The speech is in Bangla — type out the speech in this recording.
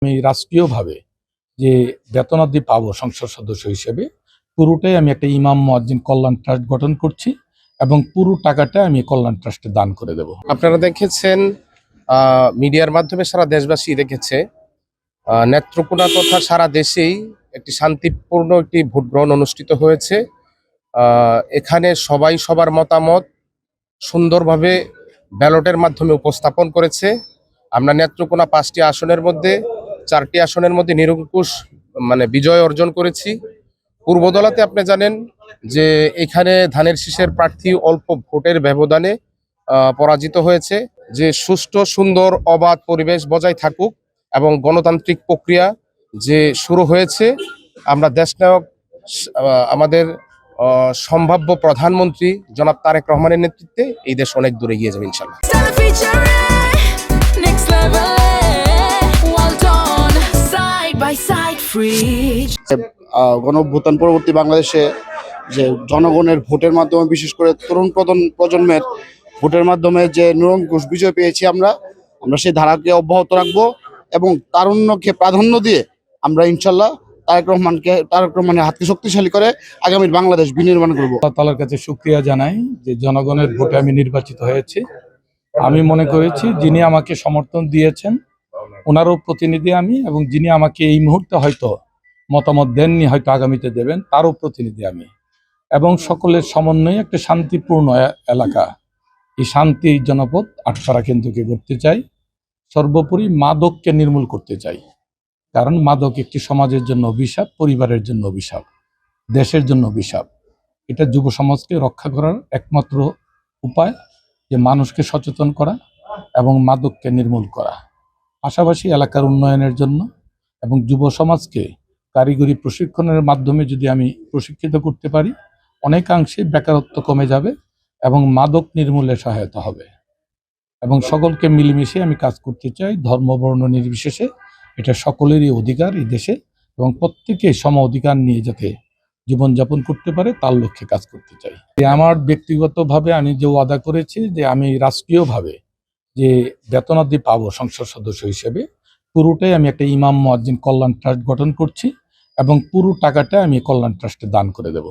আমি রাষ্ট্রীয়ভাবে যে বেতনাদি পাবো সংসদ সদস্য হিসেবে পুরোটাই আমি একটা ইমাম মুয়াজ্জিন কল্যাণ ট্রাস্ট গঠন করছি এবং পুরো টাকাটা আমি কল্যাণ ট্রাস্টে দান করে দেব। আপনারা দেখেছেন, মিডিয়ার মাধ্যমে সারা দেশবাসী দেখেছে, নেত্রকোনা তথা সারা দেশেই একটি শান্তিপূর্ণ একটি ভোট গ্রহণ অনুষ্ঠিত হয়েছে। এখানে সবাই সবার মতামত সুন্দরভাবে ব্যালটের মাধ্যমে উপস্থাপন করেছে। আমরা নেত্রকোনা 5টি আসনের মধ্যে 4টি আসনের মধ্যে নিরঙ্কুশ বিজয় অর্জন করেছি। পূর্বদলাতে আপনি জানেন যে এখানে ধানের শীষের প্রার্থী অল্প ভোটের ব্যবধানে পরাজিত হয়েছে। যে সুষ্ঠু সুন্দর অবাধ পরিবেশ বজায় থাকুক এবং গণতান্ত্রিক প্রক্রিয়া যে শুরু হয়েছে, আমরা দেশনায়ক আমাদের সম্ভাব্য প্রধানমন্ত্রী জনাব তারেক রহমানের নেতৃত্বে এই দেশ অনেক দূরে এগিয়ে যাবে ইনশাল্লাহ। গণঅভ্যুত্থান পরবর্তী বাংলাদেশে যে জনগণের ভোটের মাধ্যমে, বিশেষ করে তরুণ প্রজন্মের ভোটের মাধ্যমে যে নিরঙ্কুশ বিজয় পেয়েছি, আমরা সেই ধারাকে অব্যাহত রাখবো এবং তারুণ্যকে প্রাধান্য দিয়ে আমরা ইনশাল্লাহ তারেক রহমানের হাতকে শক্তিশালী করে আগামীর বাংলাদেশ বিনির্মাণ করবো। আল্লাহ তাআলার কাছে শুকরিয়া জানাই যে জনগণের ভোটে আমি নির্বাচিত হয়েছি। আমি মনে করেছি যিনি আমাকে সমর্থন দিয়েছেন ওনারও প্রতিনিধি আমি, এবং যিনি আমাকে এই মুহূর্তে হয়তো মতামত দেননি, হয়তো আগামীতে দেবেন, তারও প্রতিনিধি আমি। এবং সকলের সমন্বয়ে একটা শান্তিপূর্ণ এলাকা, এই শান্তি জনপদ আটপাড়া কেন্দ্রকে করতে চাই। সর্বোপরি মাদককে নির্মূল করতে চাই, কারণ মাদক একটি সমাজের জন্য অভিশাপ, পরিবারের জন্য অভিশাপ, দেশের জন্য অভিশাপ। এটা যুব সমাজকে রক্ষা করার একমাত্র উপায় যে মানুষকে সচেতন করা এবং মাদককে নির্মূল করা। পাশাপাশি এলাকার উন্নয়নের জন্য এবং যুব সমাজকে কারিগরি প্রশিক্ষণের মাধ্যমে যদি আমি প্রশিক্ষিত করতে পারি, অনেকাংশে বেকারত্ব কমে যাবে এবং মাদক নির্মূলে সহায়তা হবে। এবং সকলকে মিলেমিশে আমি কাজ করতে চাই, ধর্ম বর্ণ নির্বিশেষে। এটা সকলেরই অধিকার এই দেশে, এবং প্রত্যেকে সম অধিকার নিয়ে যাতে জীবনযাপন করতে পারে তার লক্ষ্যে কাজ করতে চাই। আমার ব্যক্তিগতভাবে আমি যে ওয়াদা করেছি যে আমি রাষ্ট্রীয়ভাবে যে বেতনাদি পাবো সংসদ সদস্য হিসেবে পুরোটাই আমি একটা ইমাম মুয়াজ্জিন কল্যাণ ট্রাস্ট গঠন করছি এবং পুরো টাকাটা আমি কল্যাণ ট্রাস্টে দান করে দেব।